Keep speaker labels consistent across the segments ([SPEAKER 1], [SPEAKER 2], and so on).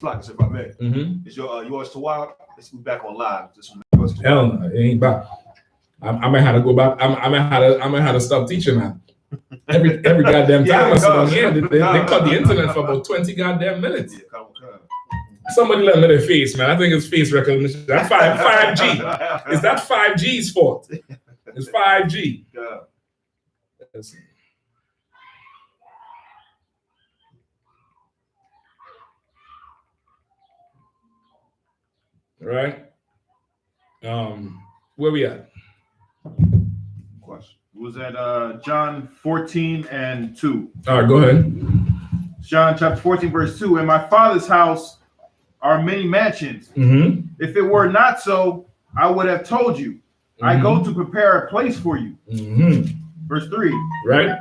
[SPEAKER 1] Flocks, if I may. Is yours to wild? Let's move back on live.
[SPEAKER 2] Hell no, it ain't back. I might have to go back. I might have to stop teaching that. Every goddamn time I sit on here, they cut the internet for about 20 goddamn minutes. Somebody let me their face, man. I think it's face recognition. That's 5G. Is that 5G's fault? It's 5G. Yes. Right? Where we at?
[SPEAKER 3] Question. It was at John 14:2.
[SPEAKER 2] All right, go ahead.
[SPEAKER 3] John chapter 14, verse 2. In my Father's house are many mansions. If it were not so, I would have told you. I go to prepare a place for you. Verse 3.
[SPEAKER 2] Right?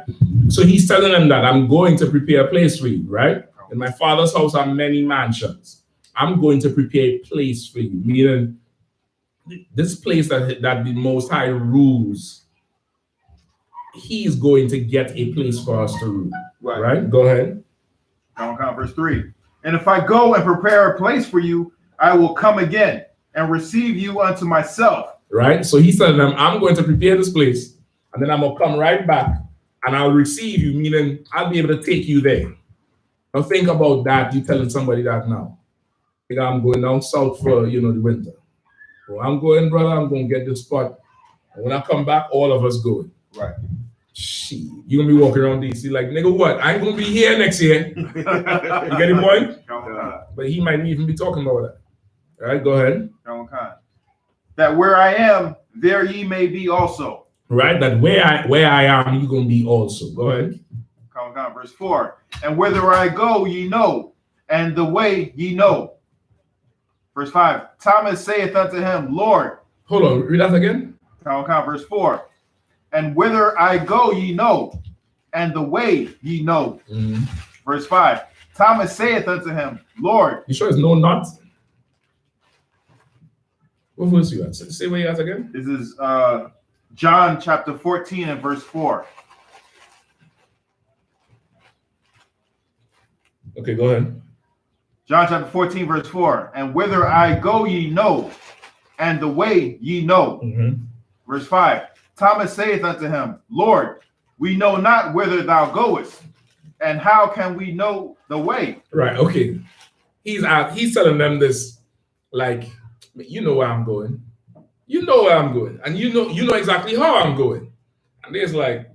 [SPEAKER 2] So he's telling them that I'm going to prepare a place for you, right? In my Father's house are many mansions. I'm going to prepare a place for you. Meaning, this place that the Most High rules, he's going to get a place for us to rule. Right? Go ahead.
[SPEAKER 3] Verse 3. And if I go and prepare a place for you, I will come again and receive you unto myself.
[SPEAKER 2] Right? So he's telling them, I'm going to prepare this place, and then I'm going to come right back, and I'll receive you, meaning I'll be able to take you there. Now think about that. You telling somebody that now. Like, I'm going down south for, the winter. Well, I'm going, brother, I'm going to get this spot. And when I come back, all of us going.
[SPEAKER 3] Right.
[SPEAKER 2] Shit, you're going to be walking around DC like, nigga, what? I ain't going to be here next year. You get the point? But he might even be talking about that. All right, go ahead.
[SPEAKER 3] That where I am, there ye may be also.
[SPEAKER 2] Right, that where I am, you're going to be also. Go ahead.
[SPEAKER 3] Verse 4. And whither I go, ye know, and the way ye know. Verse 5. Thomas saith unto him, Lord.
[SPEAKER 2] Hold on, read that again.
[SPEAKER 3] Verse 4. And whither I go, ye know, and the way ye know. Verse 5. Thomas saith unto him, Lord.
[SPEAKER 2] You sure it's no not? What verse you at? Say where you at again.
[SPEAKER 3] This is John chapter 14 and verse 4.
[SPEAKER 2] Okay, go ahead.
[SPEAKER 3] John chapter 14, verse 4. And whither I go, ye know, and the way ye know. Verse 5. Thomas saith unto him, Lord, we know not whither thou goest, and how can we know the way?
[SPEAKER 2] Right, okay. He's telling them this, like, you know where I'm going. You know where I'm going. And you know exactly how I'm going. And there's like,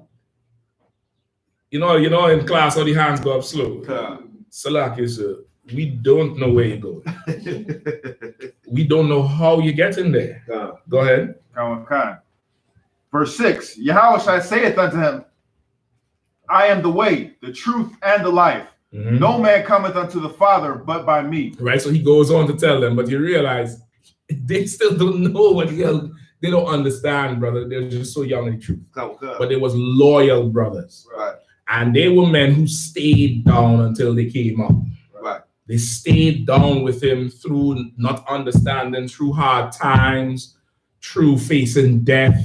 [SPEAKER 2] in class, all the hands go up slow. Salaki, sir, we don't know where you're going. We don't know how you're getting there. Go ahead.
[SPEAKER 3] Verse 6. Yahweh saith unto him, I am the way, the truth, and the life. No man cometh unto the Father but by me.
[SPEAKER 2] Right, so he goes on to tell them, but you realize they still don't know what the hell. They don't understand, brother. They're just so young in the truth. But they was loyal brothers.
[SPEAKER 1] Right.
[SPEAKER 2] And they were men who stayed down until they came up.
[SPEAKER 1] Right.
[SPEAKER 2] They stayed down with him through not understanding, through hard times, through facing death,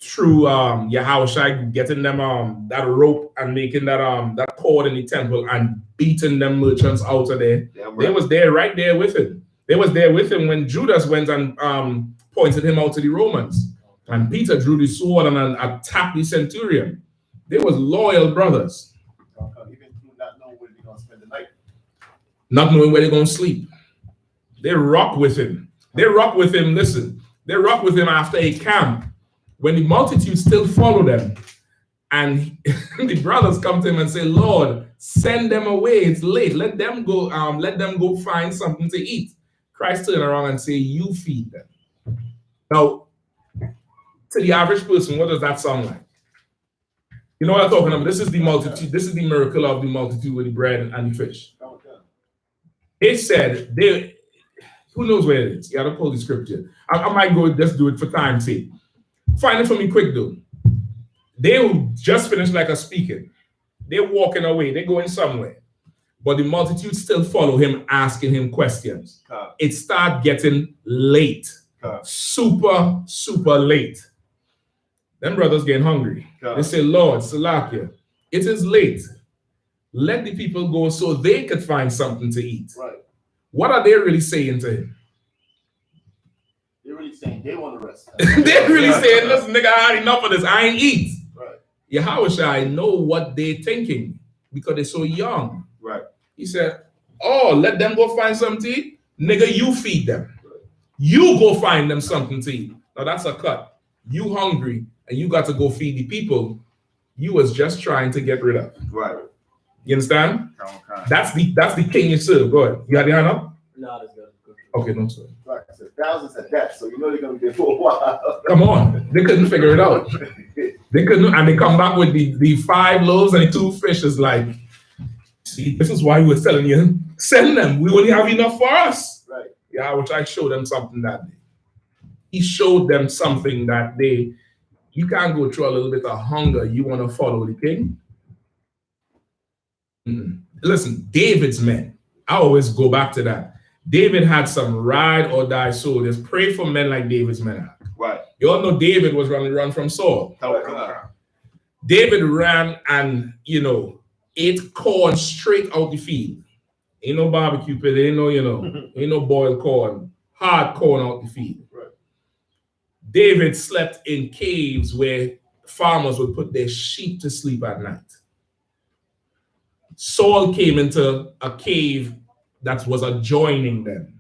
[SPEAKER 2] through Yahweh getting them that rope and making that cord in the temple and beating them merchants out of there. Right. They was there right there with him. They was there with him when Judas went and pointed him out to the Romans. And Peter drew the sword and attacked the centurion. They was loyal brothers.
[SPEAKER 1] Even not knowing where they're going to spend the night.
[SPEAKER 2] Not knowing where they're going to sleep. They rock with him. They rock with him, listen. They rock with him after a camp when the multitude still follow them. And the brothers come to him and say, Lord, send them away. It's late. Let them go find something to eat. Christ turned around and say, you feed them. Now, to the average person, what does that sound like? You know what I'm talking about? This is the multitude. This is the miracle of the multitude with the bread and the fish. They said, who knows where it is? You got to pull the scripture. I might go just do it for time's sake. Find it for me quick, though. They will just finish like a speaking. They're walking away. They're going somewhere. But the multitude still follow him, asking him questions. It start getting late. Super, super late. Them brothers getting hungry. They say, Lord, Salakia, it is late. Let the people go so they could find something to eat.
[SPEAKER 1] Right.
[SPEAKER 2] What are they really saying to him?
[SPEAKER 4] They're really saying they want to rest.
[SPEAKER 2] They're really saying, listen, nigga, I had enough of this. I ain't eat.
[SPEAKER 4] Right.
[SPEAKER 2] Yahushua know what they're thinking because they're so young.
[SPEAKER 3] Right.
[SPEAKER 2] He said, oh, let them go find something to eat. Nigga, you feed them. You go find them something to eat. Now that's a cut. You hungry and you got to go feed the people you was just trying to get rid of.
[SPEAKER 3] Right.
[SPEAKER 2] You understand?
[SPEAKER 3] Okay.
[SPEAKER 2] That's the king you serve. Go ahead. You got the hand up?
[SPEAKER 4] No, that's good.
[SPEAKER 2] Okay, no, sir.
[SPEAKER 4] Right. So thousands at that, so you know they're gonna be there for a while.
[SPEAKER 2] Come on. They couldn't figure it out. They couldn't, and they come back with the 5 loaves and the 2 fishes like, see, this is why we were telling you, send them. We only have enough for us.
[SPEAKER 4] Right.
[SPEAKER 2] Yeah, which I showed them something that day. He showed them something that day. You can't go through a little bit of hunger. You want to follow the king? Listen, David's men. I always go back to that. David had some ride or die soldiers. Pray for men like David's men had.
[SPEAKER 3] Right.
[SPEAKER 2] You all know David was running run from Saul.
[SPEAKER 3] Okay.
[SPEAKER 2] David ran and, ate corn straight out the field. Ain't no barbecue pit, ain't no, ain't no boiled corn. Hard corn out the field.
[SPEAKER 4] Right.
[SPEAKER 2] David slept in caves where farmers would put their sheep to sleep at night. Saul came into a cave that was adjoining them.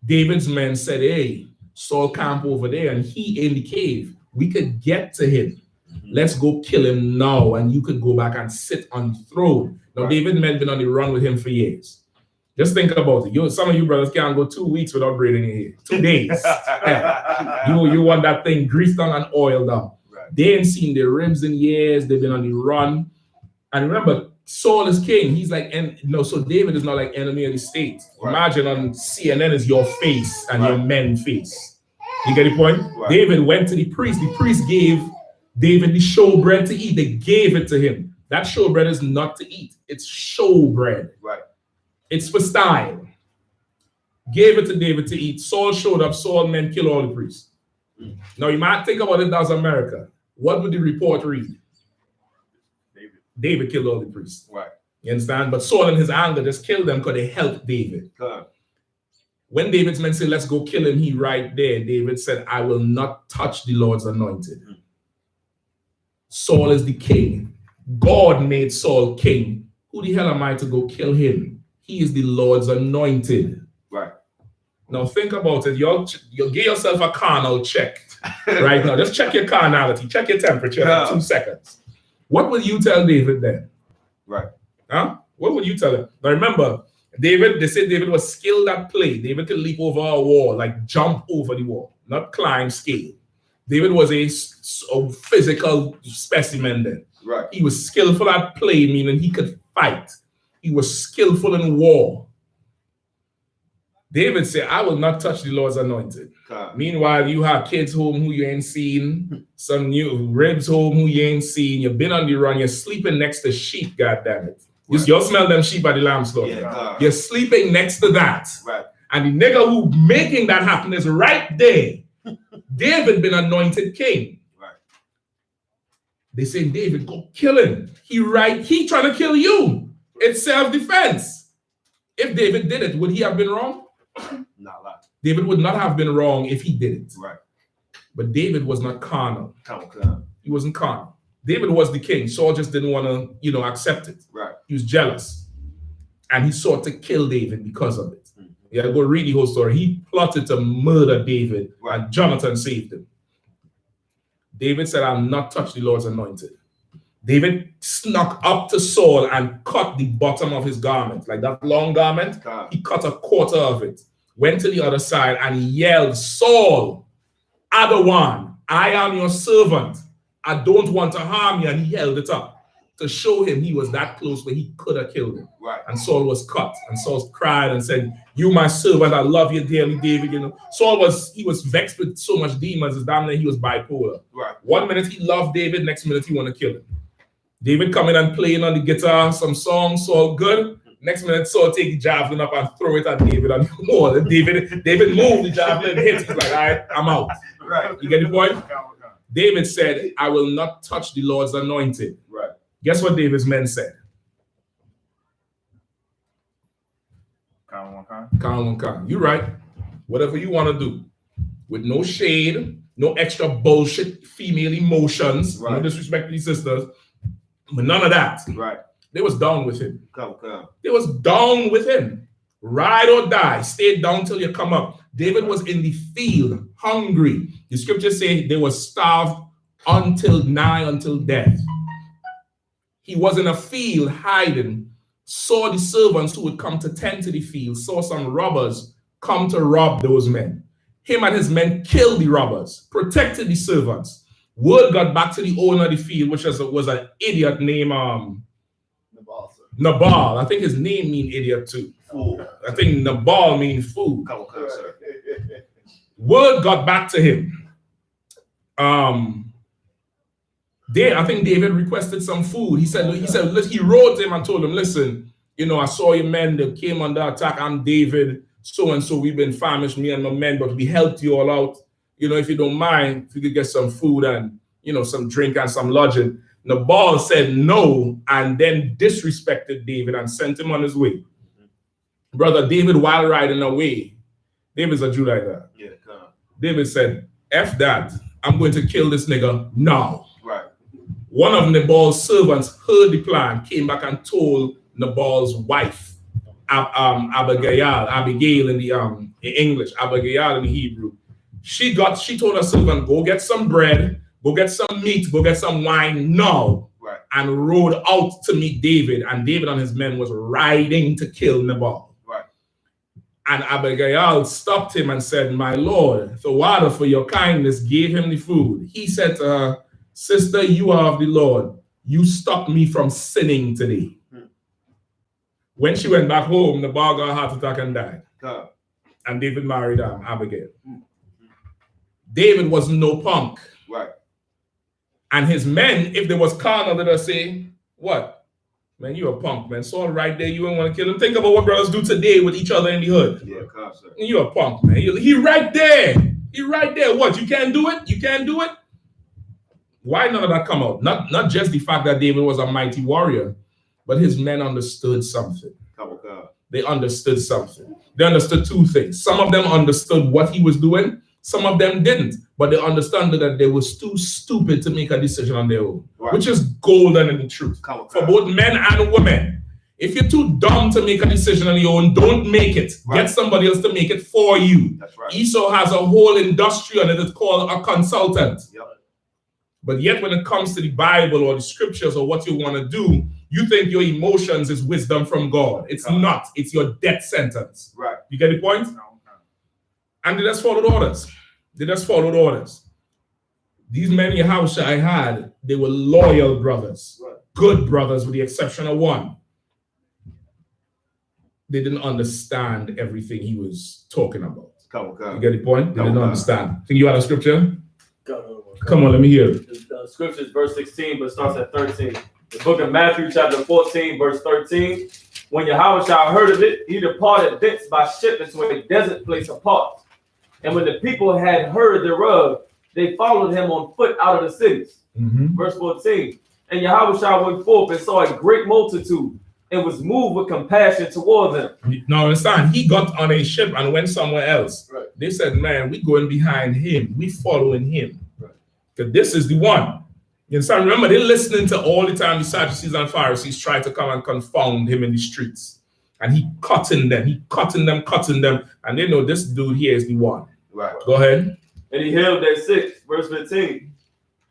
[SPEAKER 2] David's men said, hey, Saul camp over there and he in the cave. We could get to him. Let's go kill him now and you could go back and sit on the throne. Now, right. David's men been on the run with him for years. Just think about it. Some of you brothers can't go 2 weeks without braiding your hair. 2 days. Yeah. You want that thing greased down and oiled down. Right. They ain't seen their ribs in years. They've been on the run. And remember, Saul is king. He's like, so David is not like enemy of the state. Right. Imagine on CNN is your face and your men's face. You get the point? Right. David went to the priest. The priest gave David the showbread to eat. They gave it to him. That showbread is not to eat. It's showbread. Right. It's for style. Gave it to David to eat. Saul showed up. Saul men kill all the priests. Now you might think about it as America. What would the report read? David killed all the priests. Right. You understand? But Saul in his anger just killed them because they helped David. When David's men said, let's go kill him, he right there, David said, I will not touch the Lord's anointed. Saul is the king. God made Saul king. Who the hell am I to go kill him? He is the Lord's anointed. Right. Now think about it. You'll give yourself a carnal check right now. Just check your carnality. Check your temperature for 2 seconds. What will you tell David then? Right. Huh? What would you tell him? Now remember, they said David was skilled at play. David could leap over a wall, like jump over the wall, not climb, scale. David was a physical specimen then. Right. He was skillful at play, meaning he could fight. He was skillful in war. David said, I will not touch the Lord's anointed. Meanwhile, you have kids home who you ain't seen, some new ribs home who you ain't seen. You've been on the run. You're sleeping next to sheep, goddammit. Right. You'll smell them sheep at the lamb slaughter. Yeah, you're sleeping next to that. Right. And the nigga who making that happen is right there. David been anointed king. Right. They say, David, go kill him. He trying to kill you. It's self-defense. If David did it, would he have been wrong? Not that. David would not have been wrong if he did it. Right. But David was not carnal. He wasn't carnal. David was the king. Saul just didn't want to, accept it. Right. He was jealous. And he sought to kill David because of it. Mm-hmm. Yeah, go read the whole story. He plotted to murder David, right. And Jonathan saved him. David said, I'll not touch the Lord's anointed. David snuck up to Saul and cut the bottom of his garment, like that long garment. He cut a quarter of it, went to the other side and he yelled, Saul, Adawan, I am your servant. I don't want to harm you. And he held it up to show him he was that close where he could have killed him. Right. And Saul was cut. And Saul cried and said, you my servant, I love you dearly, David. Saul was vexed with so much demons, it's damn near he was bipolar. Right. 1 minute he loved David, next minute he want to kill him. David coming and playing on the guitar, some songs, Saul good. Next minute, Saul take the javelin up and throw it at David on the wall. David moved the javelin, hit. He's like, all right, I'm out. Right. You get the point? David said, I will not touch the Lord's anointed. Right. Guess what David's men said? You're right. Whatever you want to do. With no shade, no extra bullshit female emotions, no disrespect to these sisters, but none of that.
[SPEAKER 3] Right.
[SPEAKER 2] They was down with him. They was down with him. Ride or die. Stay down till you come up. David was in the field, hungry. The scriptures say they were starved until death. He was in a field hiding, saw the servants who would come to tend to the field, saw some robbers come to rob those men. Him and his men killed the robbers, protected the servants. Word got back to the owner of the field, which was an idiot named Nabal. I think his name means idiot too.
[SPEAKER 4] Fool.
[SPEAKER 2] I think Nabal means fool. Word got back to him. I think David requested some food. He wrote to him and told him, listen, I saw your men, they came under attack. I'm David, so and so. We've been famished, me and my men, but we helped you all out. If you don't mind, if you could get some food and some drink and some lodging. Nabal said no, and then disrespected David and sent him on his way. Brother David, while riding away, David's a Judite.
[SPEAKER 4] Yeah, come on.
[SPEAKER 2] David said, F that, I'm going to kill this nigga now.
[SPEAKER 3] Right.
[SPEAKER 2] One of Nabal's servants heard the plan, came back and told Nabal's wife, Abigail in the in English, Abigail in the Hebrew. She told her servant, go get some bread, go get some meat, go get some wine now.
[SPEAKER 3] Right.
[SPEAKER 2] And rode out to meet David. And David and his men was riding to kill Nabal.
[SPEAKER 3] Right.
[SPEAKER 2] And Abigail stopped him and said, my lord, the water for your kindness, gave him the food. He said to her, sister, you are of the Lord. You stopped me from sinning today. When she went back home, Nabal got a heart attack and died. And David married Abigail. David was no punk.
[SPEAKER 3] Right.
[SPEAKER 2] And his men, if there was carnal, they'd say, what? Man, you a punk, man. Saul right there, you don't want to kill him. Think about what brothers do today with each other in the hood.
[SPEAKER 3] Yeah, sir.
[SPEAKER 2] You a punk, man. He right there. He right there. What? You can't do it? You can't do it? Why none of that come out? Not just the fact that David was a mighty warrior, but his men understood something. They understood something. They understood two things. Some of them understood what he was doing. Some of them didn't. But they understood that they were too stupid to make a decision on their own, right. Which is golden in the truth. For both men and women. If you're too dumb to make a decision on your own, don't make it. Right. Get somebody else to make it for you.
[SPEAKER 3] That's right.
[SPEAKER 2] Esau has a whole industry on it. It's called a consultant.
[SPEAKER 3] Yep.
[SPEAKER 2] But yet when it comes to the Bible or the scriptures or what you want to do, you think your emotions is wisdom from God. It's not. It's your death sentence.
[SPEAKER 3] Right.
[SPEAKER 2] You get the point? No. And they just followed orders. They just followed orders. These men Yahushua had, they were loyal brothers. Right. Good brothers with the exception of one. They didn't understand everything he was talking about. You get the point? They didn't understand. Think you had a scripture? Come on, let me hear it.
[SPEAKER 5] The scripture is verse 16, but it starts at 13. The book of Matthew, chapter 14, verse 13. When Yahushua heard of it, he departed thence by ship into a desert place apart. And when the people had heard thereof, they followed him on foot out of the cities. Verse 14. And Yahushua went forth and saw a great multitude and was moved with compassion toward them.
[SPEAKER 2] Now understand, he got on a ship and went somewhere else.
[SPEAKER 5] Right.
[SPEAKER 2] They said, man, we going behind him. We following him. Because this is the one. You understand? Remember, they're listening to all the time the Sadducees and Pharisees try to come and confound him in the streets. And he cutting them. And they know this dude here is the one.
[SPEAKER 3] Right.
[SPEAKER 2] Go ahead.
[SPEAKER 5] And he healed their sick. Verse 15.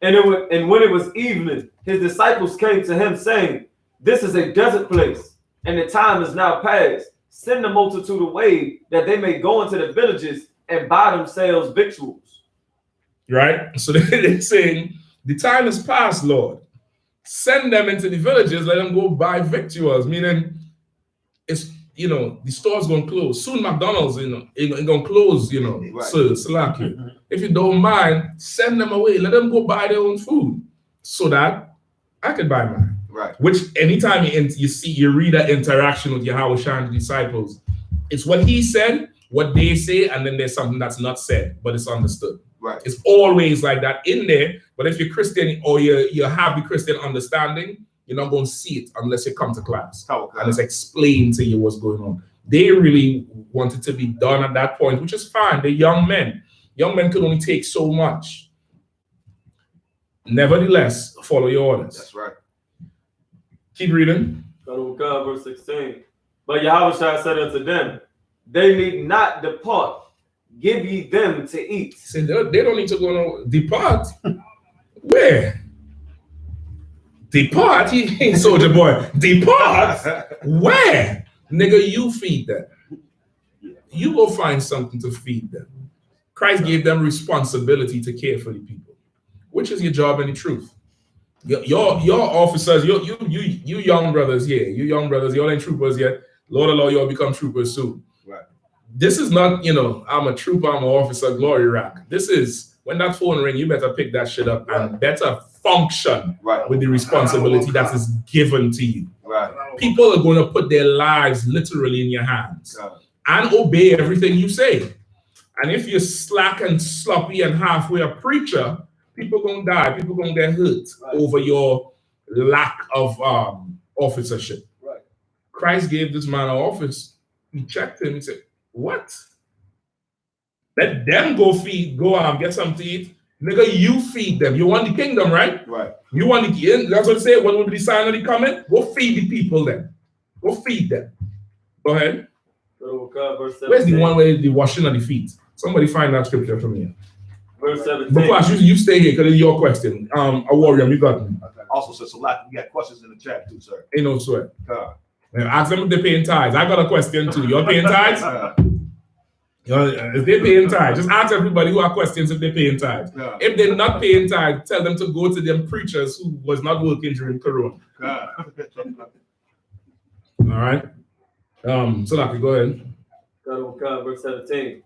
[SPEAKER 5] And when it was evening, his disciples came to him saying, this is a desert place, and the time is now past. Send the multitude away that they may go into the villages and buy themselves victuals.
[SPEAKER 2] Right? So they're saying, the time is past, Lord. Send them into the villages, let them go buy victuals. Meaning, it's, the store's going to close. Soon McDonald's, it's going to close,
[SPEAKER 3] right.
[SPEAKER 2] So slack you. If you don't mind, send them away. Let them go buy their own food so that I can buy mine.
[SPEAKER 3] Right.
[SPEAKER 2] Which anytime you read that interaction with Yahushua and the disciples, it's what he said, what they say, and then there's something that's not said, but it's understood.
[SPEAKER 3] Right.
[SPEAKER 2] It's always like that in there. But if you're Christian or you have the Christian understanding, you're not going to see it unless you come to class and it's explained to you what's going on. They really wanted to be done at that point, which is fine. They're young men. Young men could only take so much. Nevertheless, follow your orders.
[SPEAKER 3] That's right.
[SPEAKER 2] Keep reading.
[SPEAKER 5] Verse 16. But Yahushua said unto them, they need not depart. Give ye them to eat.
[SPEAKER 2] He said, they don't need to go no depart. Where? Depart? He ain't soldier boy. Depart? Where? Nigga, you feed them. You go find something to feed them. Christ gave them responsibility to care for the people, which is your job in the truth. Your officers, you young brothers here, you young brothers, y'all ain't troopers yet. Lord allow y'all become troopers soon.
[SPEAKER 3] Right.
[SPEAKER 2] This is not, I'm a trooper, I'm an officer, glory rack. This is when that phone ring, you better pick that shit up and better function with the responsibility that is given to you.
[SPEAKER 3] Right.
[SPEAKER 2] People are going to put their lives literally in your hands and obey everything you say. And if you're slack and sloppy and halfway a preacher, people going to die. People going to get hurt over your lack of officership.
[SPEAKER 3] Right.
[SPEAKER 2] Christ gave this man an office. He checked him. He said, what? Let them go get something to eat. Nigga, you feed them. You want the kingdom, right?
[SPEAKER 3] Right.
[SPEAKER 2] You want the that's what they say. What would be the sign of the comment? Go feed the people then. Go feed them. Go ahead. Where's the one where the washing of the feet? Somebody find that scripture from here.
[SPEAKER 5] Verse 17.
[SPEAKER 2] Because you stay here because it's your question. A warrior, you got me.
[SPEAKER 1] Also, said Salak, we got questions in the chat too, sir.
[SPEAKER 2] Ain't no sweat.
[SPEAKER 1] God.
[SPEAKER 2] Ask them if they're paying tithes. I got a question too. You're paying tithes? If they're paying tithes, just ask everybody who have questions if they're paying tithes. If they're not paying tithes, tell them to go to them preachers who was not working during Corona. All right. Salaki, go ahead.
[SPEAKER 5] Verse 17.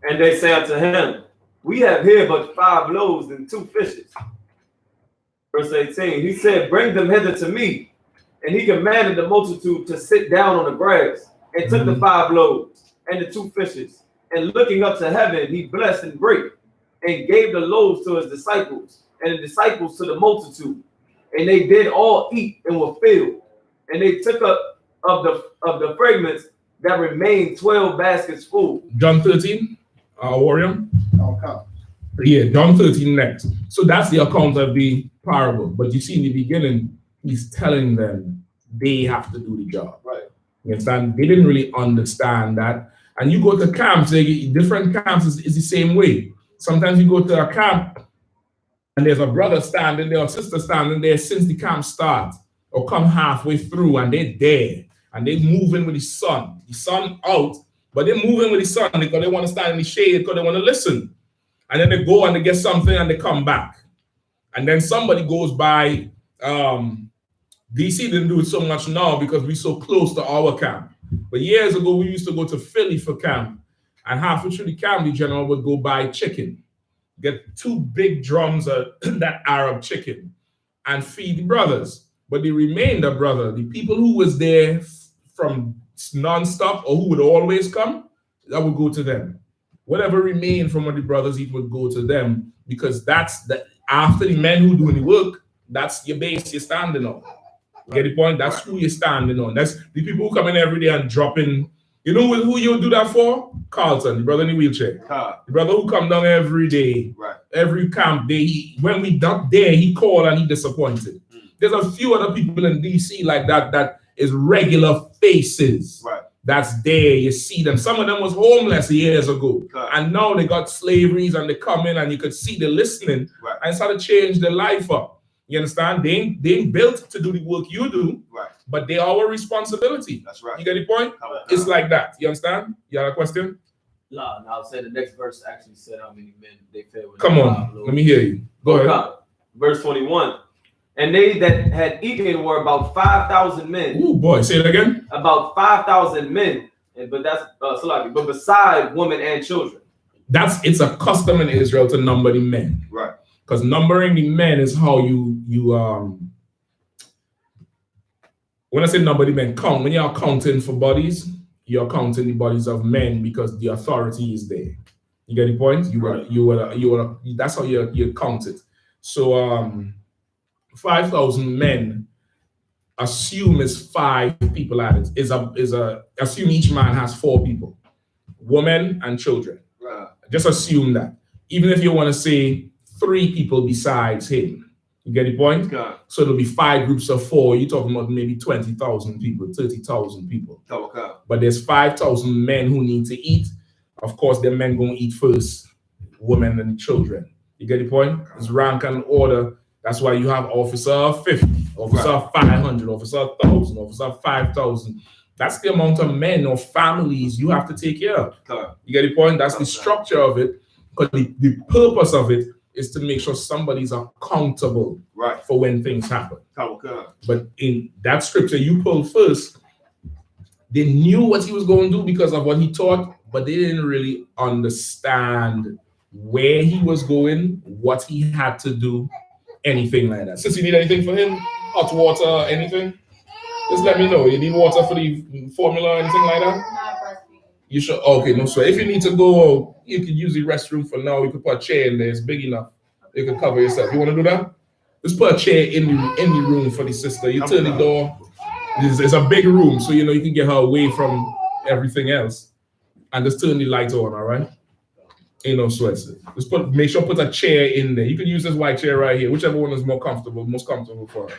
[SPEAKER 5] And they say unto him, we have here but 5 loaves and 2 fishes. Verse 18. He said, bring them hither to me. And he commanded the multitude to sit down on the grass, and took the 5 loaves and the 2 fishes. And looking up to heaven, he blessed and brake, and gave the loaves to his disciples, and the disciples to the multitude. And they did all eat and were filled. And they took up of the fragments that remained 12 baskets full.
[SPEAKER 2] John 13, warrior.
[SPEAKER 3] Okay.
[SPEAKER 2] Yeah, John 13 next. So that's the account of the parable. But you see in the beginning, he's telling them they have to do the job.
[SPEAKER 3] Right.
[SPEAKER 2] You understand? They didn't really understand that. And you go to camps, different camps is the same way. Sometimes you go to a camp and there's a brother standing there or sister standing there since the camp starts or come halfway through, and they're there and they're moving with the sun. The sun out, but they're moving with the sun because they want to stand in the shade because they want to listen. And then they go and they get something and they come back. And then somebody goes by. DC didn't do it so much now because we're so close to our camp. But years ago, we used to go to Philly for camp. And halfway through the camp, the general would go buy chicken. Get 2 big drums of that Arab chicken and feed the brothers. But the remainder, brother, the people who was there from non-stop or who would always come, that would go to them. Whatever remained from what the brothers eat would go to them, because that's after the men who doing the work, that's your base you're standing on. Get the point? That's who you're standing on. That's the people who come in every day and drop in. You know who you do that for? Carlton, the brother in the wheelchair. The brother who come down every day, every camp day. When we not there, he called and he disappointed. There's a few other people in DC like that is regular faces. That's there. You see them. Some of them was homeless years ago. And now they got slaveries and they come in and you could see the listening and start to change their life up. You understand? They ain't built to do the work you do, but they are our responsibility.
[SPEAKER 1] That's right.
[SPEAKER 2] You get the point? It's like that. You understand? You have a question?
[SPEAKER 5] No, I'll say the next verse actually said how many men they fed with.
[SPEAKER 2] Come on, let me hear you. Go ahead.
[SPEAKER 5] Verse 21. And they that had eaten were about 5,000 men.
[SPEAKER 2] Oh boy, say it again.
[SPEAKER 5] About 5,000 men, but that's but beside women and children.
[SPEAKER 2] It's a custom in Israel to number the men.
[SPEAKER 1] Right.
[SPEAKER 2] Because numbering the men is how you when I say number the men, count. When you're counting for bodies, you're counting the bodies of men because the authority is there. You get the point? That's how you count it. So 5,000 men assume is 5 people at it. Assume each man has 4 people, women and children.
[SPEAKER 1] Right.
[SPEAKER 2] Just assume that. Even if you want to say 3 people besides him, you get the point?
[SPEAKER 1] God.
[SPEAKER 2] So it'll be 5 groups of 4. You're talking about maybe 20,000 people, 30,000 people.
[SPEAKER 1] God.
[SPEAKER 2] But there's 5,000 men who need to eat. Of course, the men going to eat first, women and children. You get the point? It's rank and order. That's why you have officer of 50, officer of 500, officer of 1,000, officer of 5,000. That's the amount of men or families you have to take care of.
[SPEAKER 1] God.
[SPEAKER 2] You get the point? That's the structure of it. But the purpose of it is to make sure somebody's accountable for when things happen.
[SPEAKER 1] God.
[SPEAKER 2] But in that scripture you pulled first, they knew what he was going to do because of what he taught, but they didn't really understand where he was going, what he had to do, anything like that. Since you need anything for him, hot water, anything, just let me know. You need water for the formula, anything like that? You should. Okay, no sweat. If you need to go, you can use the restroom for now. You can put a chair in there. It's big enough. You can cover yourself. You want to do that? Just put a chair in the room for the sister. You turn the door. It's a big room, so you know you can get her away from everything else. And just turn the lights on, all right? Ain't no sweats. Just make sure put a chair in there. You can use this white chair right here, whichever one is most comfortable for her.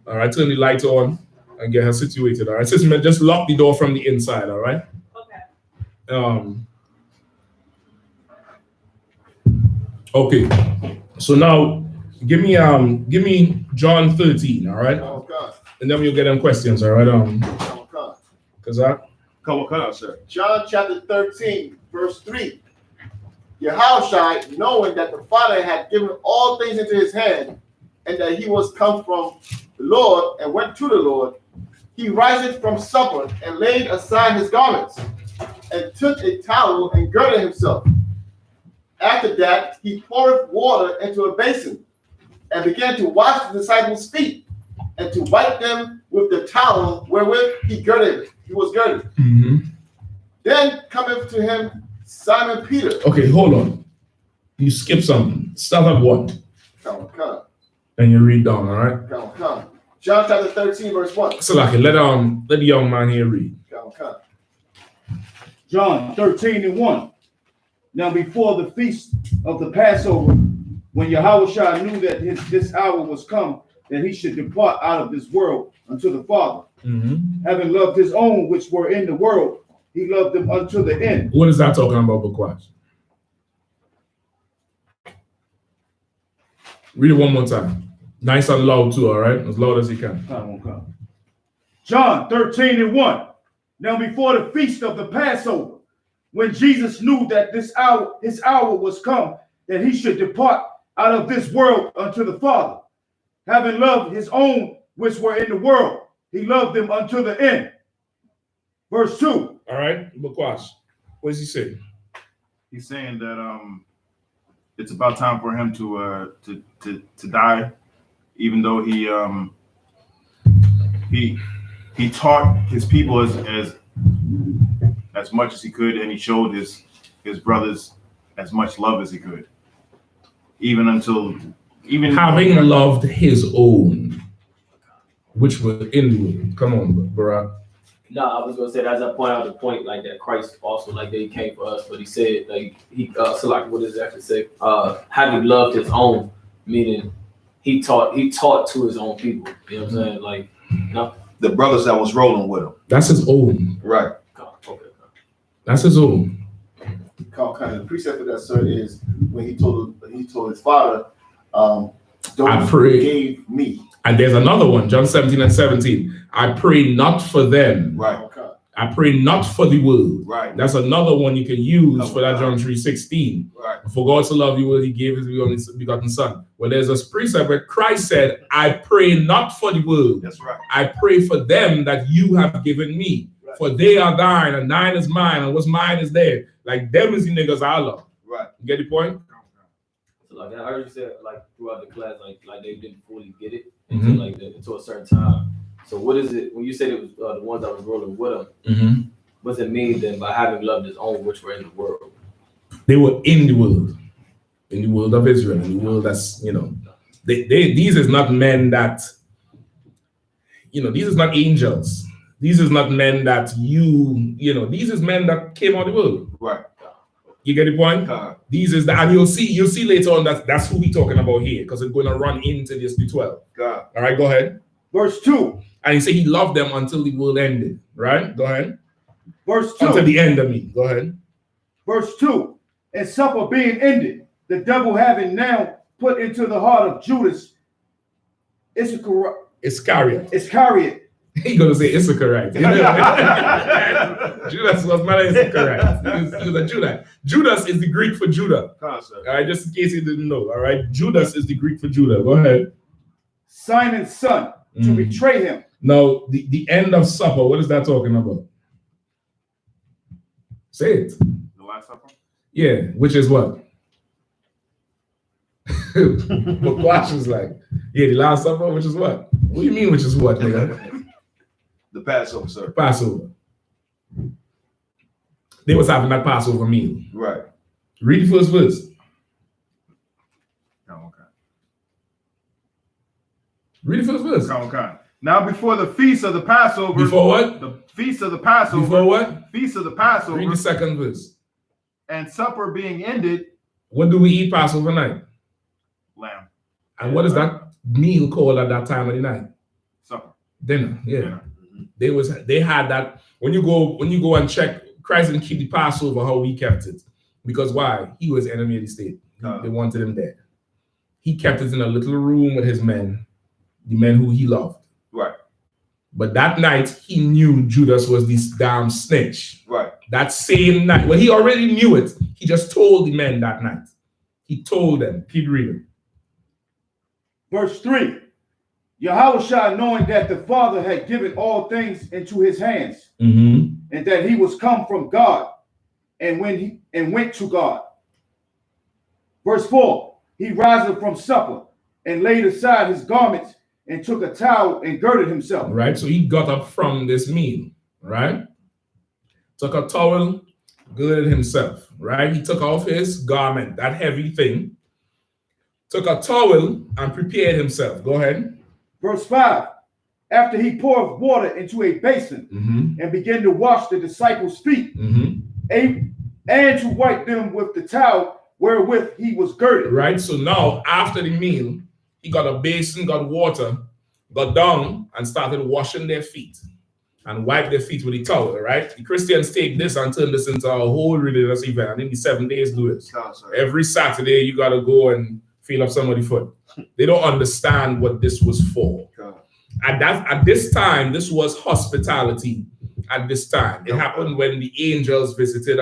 [SPEAKER 2] All right, turn the lights on and get her situated. All right, sister, just lock the door from the inside. All right. Okay. So now, give me John 13. All right. And then we'll get them questions. All right. Cause
[SPEAKER 1] Come on, sir.
[SPEAKER 4] John chapter 13, verse 3. Yahushua, knowing that the Father had given all things into his hand, and that he was come from the Lord and went to the Lord, he riseth from supper and laid aside his garments, and took a towel and girded himself. After that, he poured water into a basin, and began to wash the disciples' feet, and to wipe them with the towel wherewith he was girded. Then cometh to him Simon Peter.
[SPEAKER 2] Okay, hold on. You skip something. Start at 1.
[SPEAKER 4] Come.
[SPEAKER 2] And you read down, all right?
[SPEAKER 4] Come. John chapter 13, verse 1.
[SPEAKER 2] So like let the young man here read.
[SPEAKER 4] Come.
[SPEAKER 6] John 13 and 1. Now before the feast of the Passover, when Yahushua knew that this hour was come, that he should depart out of this world unto the Father, having loved his own which were in the world, he loved them unto the end.
[SPEAKER 2] What is that talking about, Bukwash? Read it one more time. Nice and loud too, all right? As loud as you can.
[SPEAKER 6] Come. John 13 and 1. Now before the feast of the Passover, when Jesus knew that his hour was come, that he should depart out of this world unto the Father, having loved his own which were in the world, he loved them unto the end. Verse 2.
[SPEAKER 2] All right, Bukwash. What does he say?
[SPEAKER 3] He's saying that it's about time for him to die, even though he taught his people as much as he could, and he showed his brothers as much love as he could, even
[SPEAKER 2] having loved his own, which were in the world. Come on, Barak.
[SPEAKER 5] No, I was gonna say that's a point out the point like that Christ also like that he came for us, but he said like he so like what does it actually say? Having loved his own, meaning he taught to his own people. You know what I'm saying? Like
[SPEAKER 1] The brothers that was rolling with him.
[SPEAKER 2] That's his own.
[SPEAKER 1] Right.
[SPEAKER 5] Okay.
[SPEAKER 2] That's his own.
[SPEAKER 4] Kind of the precept of that, sir, is when he told his father, "Those
[SPEAKER 2] pray.
[SPEAKER 4] gave me."
[SPEAKER 2] And there's another one, John 17 and 17. I pray not for them.
[SPEAKER 1] Right.
[SPEAKER 2] I pray not for the world.
[SPEAKER 1] Right.
[SPEAKER 2] That's another one you can use for that John 3:16.
[SPEAKER 1] Right.
[SPEAKER 2] For God to love you, he gave his only begotten son. Well, there's a precept where Christ said, I pray not for the world.
[SPEAKER 1] That's right.
[SPEAKER 2] I pray for them that you have given me. Right. For they are thine, and thine is mine, and what's mine is theirs. Like them is the niggas I love.
[SPEAKER 1] Right.
[SPEAKER 2] You get the point?
[SPEAKER 5] So like I heard you say like throughout the class, like they didn't fully get it until until a certain time. So what is it when you said it was the ones that was rolling with him? What does it mean then by having loved his own, which were in the world?
[SPEAKER 2] They were in the world of Israel, in the world that's these is not men that these is not angels. These is not men that these is men that came out of the world.
[SPEAKER 3] Right.
[SPEAKER 2] You get the point? These is and you'll see later on that's who we talking about here, because it's going to run into this the 12.
[SPEAKER 3] God.
[SPEAKER 2] All right, go ahead.
[SPEAKER 6] Verse 2.
[SPEAKER 2] And he said he loved them until the world ended. Right? Go ahead.
[SPEAKER 6] Verse 2.
[SPEAKER 2] Until the end of me. Go ahead.
[SPEAKER 6] Verse 2. And supper being ended, the devil having now put into the heart of Judas Iscariot.
[SPEAKER 2] He gonna say Issachar, right? Judas was not Issachar. He was a Judah. Judas is the Greek for Judah. All right, just in case you didn't know. All right, Judas is the Greek for Judah. Go ahead.
[SPEAKER 6] Simon's son to betray him.
[SPEAKER 2] Now, the end of supper. What is that talking about? Say it.
[SPEAKER 3] The Last Supper.
[SPEAKER 2] Yeah, which is what? But Quash is like, the Last Supper, which is what? What do you mean, which is what, nigga?
[SPEAKER 3] The Passover, sir.
[SPEAKER 2] Passover. They was having that Passover meal.
[SPEAKER 3] Right.
[SPEAKER 2] Read the first verse.
[SPEAKER 3] Oh, okay.
[SPEAKER 2] Read the first verse.
[SPEAKER 3] Okay. Now before the feast of the Passover.
[SPEAKER 2] Before what?
[SPEAKER 3] The feast of the Passover.
[SPEAKER 2] Before what?
[SPEAKER 3] Feast of the Passover.
[SPEAKER 2] Read the second verse.
[SPEAKER 3] And supper being ended.
[SPEAKER 2] What do we eat Passover night?
[SPEAKER 3] Lamb.
[SPEAKER 2] And what is that meal called at that time of the night?
[SPEAKER 3] Supper.
[SPEAKER 2] Dinner. Yeah.
[SPEAKER 3] Dinner.
[SPEAKER 2] They had that. When you go and check, Christ didn't keep the Passover how we kept it. Because why? He was enemy of the state. They wanted him dead. He kept it in a little room with his men, the men who he loved.
[SPEAKER 3] Right.
[SPEAKER 2] But that night, he knew Judas was this damn snitch.
[SPEAKER 3] Right.
[SPEAKER 2] That same night, well, he already knew it. He just told the men that night. He told them. Keep reading.
[SPEAKER 6] Verse 3. Yahushua, knowing that the Father had given all things into his hands, and that he was come from God, and went to God. Verse 4. He riseth from supper, and laid aside his garments, and took a towel and girded himself.
[SPEAKER 2] Right, so he got up from this meal, right? Took a towel, girded himself, right? He took off his garment, that heavy thing, took a towel and prepared himself. Go ahead.
[SPEAKER 6] Verse 5. After he poured water into a basin and began to wash the disciples' feet, and to wipe them with the towel wherewith he was girded.
[SPEAKER 2] Right, so now after the meal, he got a basin, got water, got down and started washing their feet and wipe their feet with a towel, right? The Christians take this and turn this into a whole religious event. I think the 7 days do this. Every Saturday, you got to go and feel up somebody's foot. They don't understand what this was for. At this time, this was hospitality. At this time, it happened when the angels visited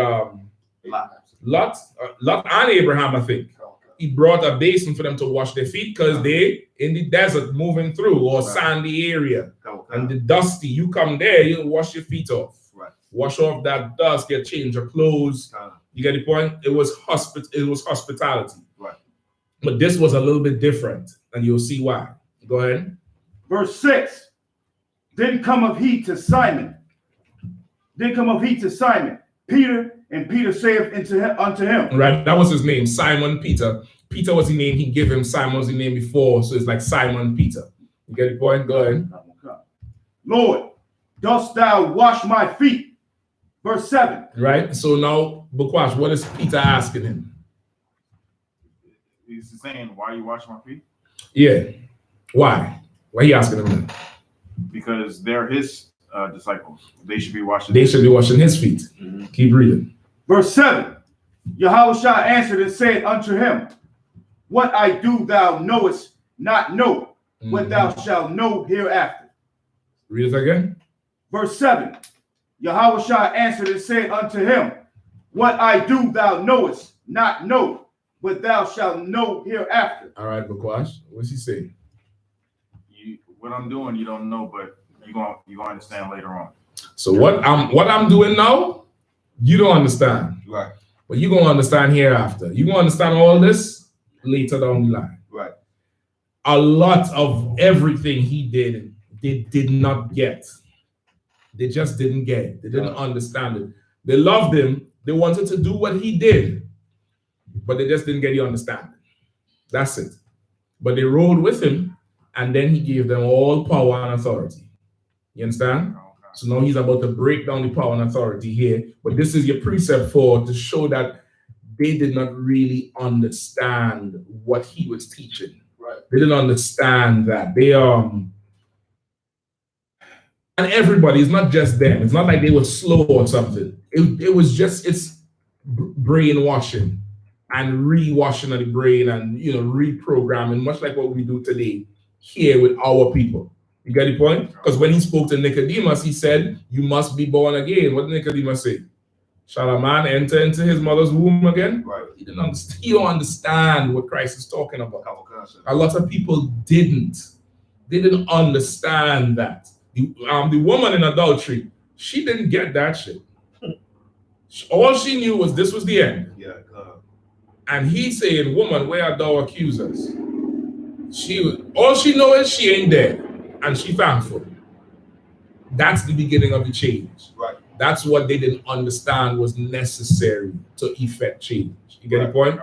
[SPEAKER 2] Lot and Abraham, I think. He brought a basin for them to wash their feet because they in the desert moving through or sandy area and the dusty. You come there, you wash your feet off. Right. Wash off that dust, get change of clothes. You get the point? It was hospitality. Right. But this was a little bit different, and you'll see why. Go ahead.
[SPEAKER 6] Verse 6. Then cometh he to Simon. Peter, and Peter saith unto him.
[SPEAKER 2] Right, that was his name, Simon Peter. Peter was the name he gave him. Simon was the name before, so it's like Simon Peter. You get the point? Go ahead.
[SPEAKER 6] Lord, dost thou wash my feet? Verse 7.
[SPEAKER 2] Right, so now, Bukwash, what is Peter asking him?
[SPEAKER 3] He's saying, why are you washing my feet?
[SPEAKER 2] Yeah, why? Why are you asking him that?
[SPEAKER 3] Because they're his disciples. They should be washing.
[SPEAKER 2] They should be washing his feet. Keep reading.
[SPEAKER 6] Verse 7. Yahushua answered and said unto him, what I do thou knowest not know, what thou shalt know hereafter.
[SPEAKER 2] Read it again.
[SPEAKER 6] Verse 7. Yahushua answered and said unto him, what I do thou knowest not know, but thou shalt know hereafter.
[SPEAKER 2] All right, Bukwash, what's he saying?
[SPEAKER 3] What I'm doing, you don't know, but you're gonna understand later on.
[SPEAKER 2] So what I'm doing now, you don't understand.
[SPEAKER 3] Right.
[SPEAKER 2] But you're gonna understand hereafter. You're gonna understand all this later down the line.
[SPEAKER 3] Right.
[SPEAKER 2] A lot of everything he did, they did not get. They just didn't get it. They didn't understand it. They loved him. They wanted to do what he did, but they just didn't get the understanding. That's it. But they rode with him, and then he gave them all power and authority. You understand? So now he's about to break down the power and authority here. But this is your precept to show that they did not really understand what he was teaching.
[SPEAKER 4] Right.
[SPEAKER 2] They didn't understand that. And everybody, it's not just them. It's not like they were slow or something. It's brainwashing and rewashing of the brain and, reprogramming, much like what we do today here with our people. You get the point? Because when he spoke to Nicodemus, he said, you must be born again. What did Nicodemus say? Shall a man enter into his mother's womb again?
[SPEAKER 3] Right.
[SPEAKER 2] He don't understand what Christ is talking about. A lot of people didn't. They didn't understand that. The woman in adultery, she didn't get that shit. All she knew was this was the end.
[SPEAKER 3] Yeah.
[SPEAKER 2] And he's saying, woman, where are thou accusers? All she knows is she ain't dead. And she thankful. That's the beginning of the change.
[SPEAKER 3] Right.
[SPEAKER 2] That's what they didn't understand was necessary to effect change. You get the point?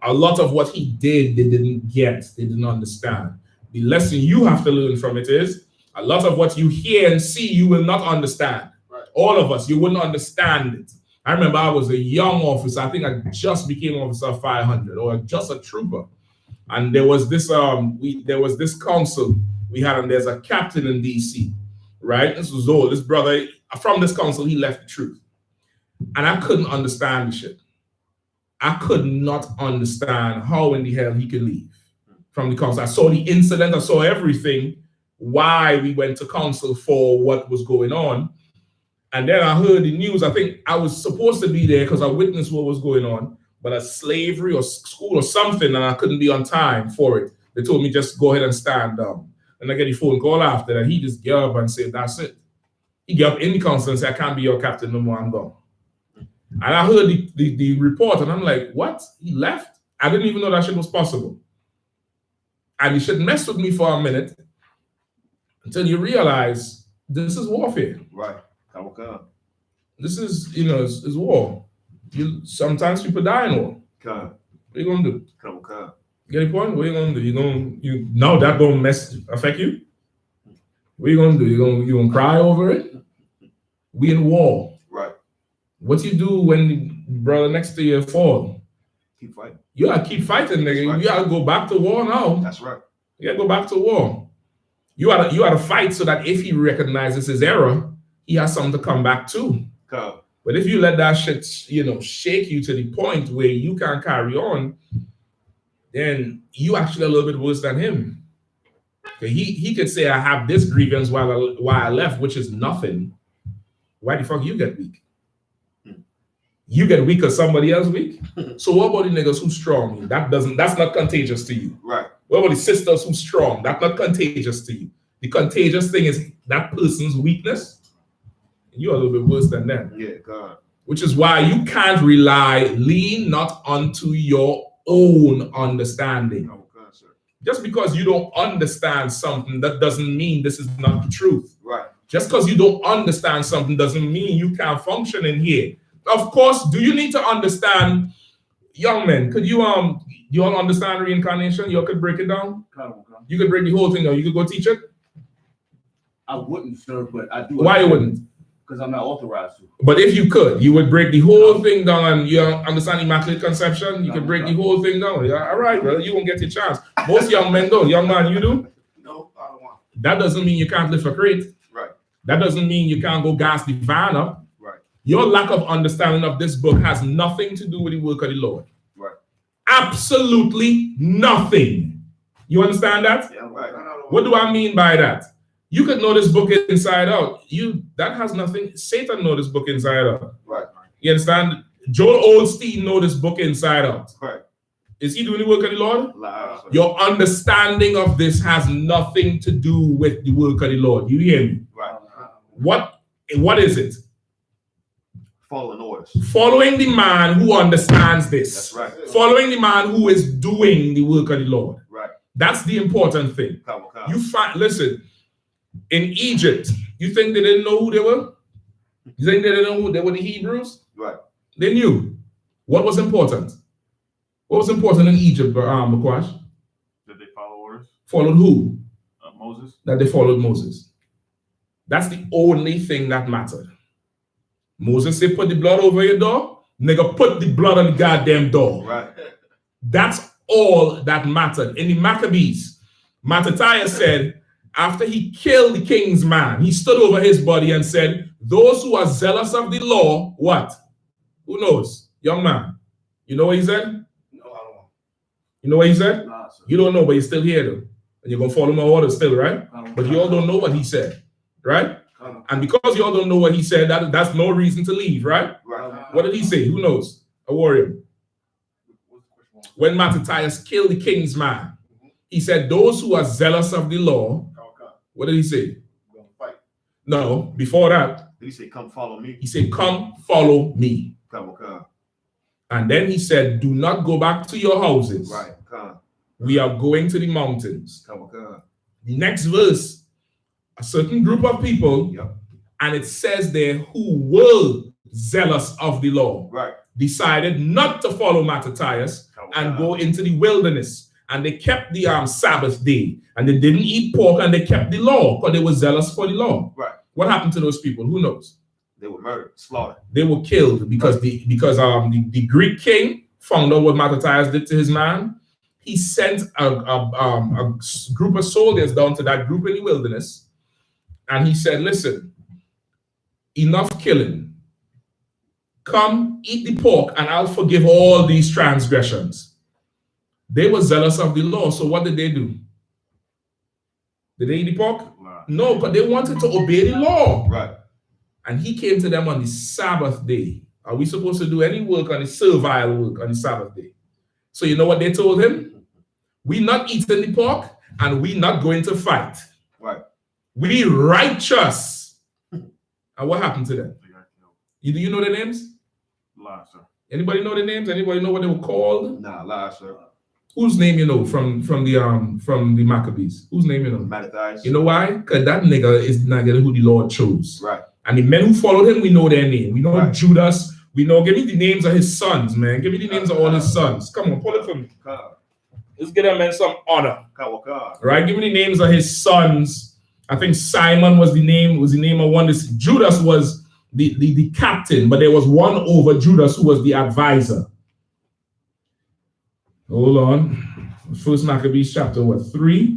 [SPEAKER 2] A lot of what he did, they didn't get. They didn't understand. The lesson you have to learn from it is, a lot of what you hear and see, you will not understand.
[SPEAKER 4] Right.
[SPEAKER 2] All of us, you wouldn't understand it. I remember I was a young officer. I think I just became officer 500 or just a trooper. And there was this council we had, and there's a captain in DC, right? This was old. This brother from this council, he left the truth. And I couldn't understand the shit. I could not understand how in the hell he could leave from the council. I saw the incident, I saw everything, why we went to council for what was going on. And then I heard the news. I think I was supposed to be there because I witnessed what was going on, but a slavery or school or something, and I couldn't be on time for it. They told me just go ahead and stand down. And I get a phone call after that. He just got up and said, that's it. He got up in the council and said, I can't be your captain no more, I'm gone. And I heard the report, and I'm like, what? He left? I didn't even know that shit was possible. And you should mess with me for a minute until you realize this is warfare.
[SPEAKER 3] Right.
[SPEAKER 2] This is, it's war. Sometimes people die in war. What are you going to do? Get the point? What are you going to do? Now that going to affect you? What are you going to do? You going to cry over it? We in war.
[SPEAKER 3] Right.
[SPEAKER 2] What you do when the brother next to you fall?
[SPEAKER 3] Keep fighting.
[SPEAKER 2] You gotta keep fighting, nigga.
[SPEAKER 3] Right.
[SPEAKER 2] You gotta go back to war now.
[SPEAKER 3] That's right.
[SPEAKER 2] You gotta go back to war. You gotta fight so that if he recognizes his error, he has something to come back to. But if you let that shit, shake you to the point where you can't carry on, then you actually a little bit worse than him. Okay, he could say, I have this grievance while I left, which is nothing. Why the fuck you get weak? You get weak because somebody else weak? So what about the niggas who's strong? That's not contagious to you.
[SPEAKER 3] Right.
[SPEAKER 2] What about the sisters who's strong? That's not contagious to you. The contagious thing is that person's weakness. You're a little bit worse than them.
[SPEAKER 3] Yeah, God.
[SPEAKER 2] Which is why you can't lean not unto your own understanding.
[SPEAKER 3] Oh, God, sir.
[SPEAKER 2] Just because you don't understand something, that doesn't mean this is not the truth.
[SPEAKER 3] Right.
[SPEAKER 2] Just because you don't understand something doesn't mean you can't function in here. Of course, do you need to understand, young men, could you all understand reincarnation? You could break it down? You could break the whole thing down. You could go teach it?
[SPEAKER 6] I wouldn't, sir, but I do.
[SPEAKER 2] Why you wouldn't?
[SPEAKER 6] Because I'm not authorized to.
[SPEAKER 2] But if you could, you would break the whole thing down, and you understand Immaculate Conception? You could break the whole thing down. Yeah, all right, brother, you won't get your chance. Most young men don't. Young man, you do?
[SPEAKER 4] No, I don't want.
[SPEAKER 2] That doesn't mean you can't lift a crate.
[SPEAKER 3] Right.
[SPEAKER 2] That doesn't mean you can't go gas the van up.
[SPEAKER 3] Right.
[SPEAKER 2] Your lack of understanding of this book has nothing to do with the work of the Lord.
[SPEAKER 3] Right.
[SPEAKER 2] Absolutely nothing. You understand that?
[SPEAKER 3] Yeah, right.
[SPEAKER 2] What do I mean by that? You could know this book inside out. That has nothing. Satan know this book inside out.
[SPEAKER 3] Right.
[SPEAKER 2] You understand? Joel Osteen know this book inside out.
[SPEAKER 3] Right.
[SPEAKER 2] Is he doing the work of the Lord?
[SPEAKER 3] Loud.
[SPEAKER 2] Your understanding of this has nothing to do with the work of the Lord. You hear me?
[SPEAKER 3] Right.
[SPEAKER 2] What is it?
[SPEAKER 3] Following orders.
[SPEAKER 2] Following the man who understands this.
[SPEAKER 3] That's right.
[SPEAKER 2] Following the man who is doing the work of the Lord.
[SPEAKER 3] Right.
[SPEAKER 2] That's the important thing. Listen, in Egypt, you think they didn't know who they were? You think they didn't know who they were, the Hebrews?
[SPEAKER 3] Right.
[SPEAKER 2] They knew. What was important? What was important in Egypt, Makwash?
[SPEAKER 1] Did they follow orders?
[SPEAKER 2] Followed who?
[SPEAKER 1] Moses.
[SPEAKER 2] That they followed Moses. That's the only thing that mattered. Moses said, put the blood over your door. Nigga, put the blood on the goddamn door.
[SPEAKER 1] Right.
[SPEAKER 2] That's all that mattered. In the Maccabees, Mattathias said, after he killed the king's man, he stood over his body and said, those who are zealous of the law, what? Who knows? Young man. You know what he said?
[SPEAKER 1] No, I don't know.
[SPEAKER 2] You know what he said?
[SPEAKER 6] Nah, sir.
[SPEAKER 2] You don't know, but you're still here though. And you're going to follow my orders still, right? But you all don't know what he said, right? And because you all don't know what he said, that's no reason to leave, right?
[SPEAKER 1] Right.
[SPEAKER 2] What did he say? Who knows? A warrior. When Mattathias killed the king's man, he said, those who are zealous of the law, what did he say?
[SPEAKER 1] We're gonna fight.
[SPEAKER 2] No, before that,
[SPEAKER 1] Did he say, come follow me?
[SPEAKER 2] he said, come follow me.
[SPEAKER 1] Come, come.
[SPEAKER 2] And then he said, do not go back to your houses.
[SPEAKER 1] Right. Come.
[SPEAKER 2] We are going to the mountains.
[SPEAKER 1] Come, come.
[SPEAKER 2] The next verse, a certain group of people,
[SPEAKER 1] Yep.
[SPEAKER 2] and it says there who were zealous of the law,
[SPEAKER 1] Right.
[SPEAKER 2] decided not to follow Mattathias and go into the wilderness. And they kept the Sabbath day. And they didn't eat pork and they kept the law because they were zealous for the law.
[SPEAKER 1] Right.
[SPEAKER 2] What happened to those people? Who knows?
[SPEAKER 1] They were murdered, slaughtered.
[SPEAKER 2] They were killed because the Greek king found out what Mattathias did to his man. He sent a group of soldiers down to that group in the wilderness. And he said, listen, enough killing. Come, eat the pork, and I'll forgive all these transgressions. They were zealous of the law, so what did they do? Did they eat the pork? No, but they wanted to obey the law.
[SPEAKER 1] Right.
[SPEAKER 2] And he came to them on the Sabbath day. Are we supposed to do any work on the servile work on the Sabbath day? So you know what they told him? We not eating the pork, and we not going to fight.
[SPEAKER 1] Right.
[SPEAKER 2] We righteous. And what happened to them? Do you know their names?
[SPEAKER 6] Lie, sir.
[SPEAKER 2] Anybody know their names? Anybody know what they were called?
[SPEAKER 1] Nah, lie, sir.
[SPEAKER 2] Whose name you know from the Maccabees? Whose name you know?
[SPEAKER 1] Mattathias.
[SPEAKER 2] You know why? Because that nigga is not who the Lord chose.
[SPEAKER 1] Right.
[SPEAKER 2] And the men who followed him, we know their name. We know
[SPEAKER 1] Right.
[SPEAKER 2] Judas. We know. Give me the names of his sons, man. Give me the names of all his sons. Come on, pull it for me.
[SPEAKER 1] Come.
[SPEAKER 2] Let's get them men some honor.
[SPEAKER 1] Come, come.
[SPEAKER 2] Right? Give me the names of his sons. I think Simon was the name of one. Judas was the captain, but there was one over Judas who was the advisor. Hold on. First Maccabees chapter 3.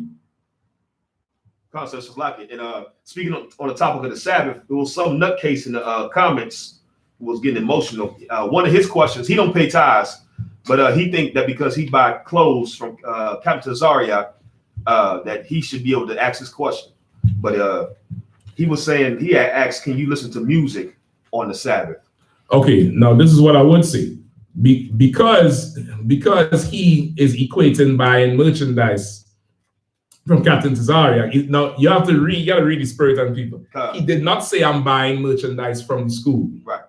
[SPEAKER 1] Concepts of like it. And speaking on the topic of the Sabbath, there was some nutcase in the comments who was getting emotional. One of his questions, he don't pay tithes, but he think that because he buy clothes from Captain Tazaria, that he should be able to ask this question. But he was saying, he had asked, can you listen to music on the Sabbath? Okay,
[SPEAKER 2] now this is what I would say. Because he is equating buying merchandise from Captain Tazaria. Now you gotta read the spirit and people. He did not say I'm buying merchandise from the school.
[SPEAKER 1] Right.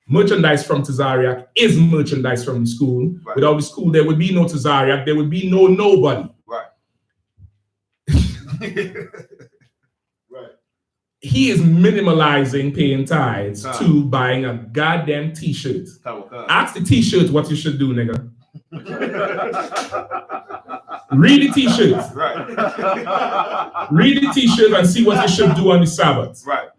[SPEAKER 2] Merchandise from Tazariak is merchandise from the school.
[SPEAKER 1] Right.
[SPEAKER 2] Without the school, there would be no Tazariak. There would be no nobody.
[SPEAKER 1] Right.
[SPEAKER 4] Right.
[SPEAKER 2] He is minimalizing paying tithes to buying a goddamn t-shirt. Ask the t-shirt what you should do, nigga. Read the t-shirt.
[SPEAKER 1] Right.
[SPEAKER 2] Read the t-shirt and see what you should do on the Sabbath.
[SPEAKER 1] Right.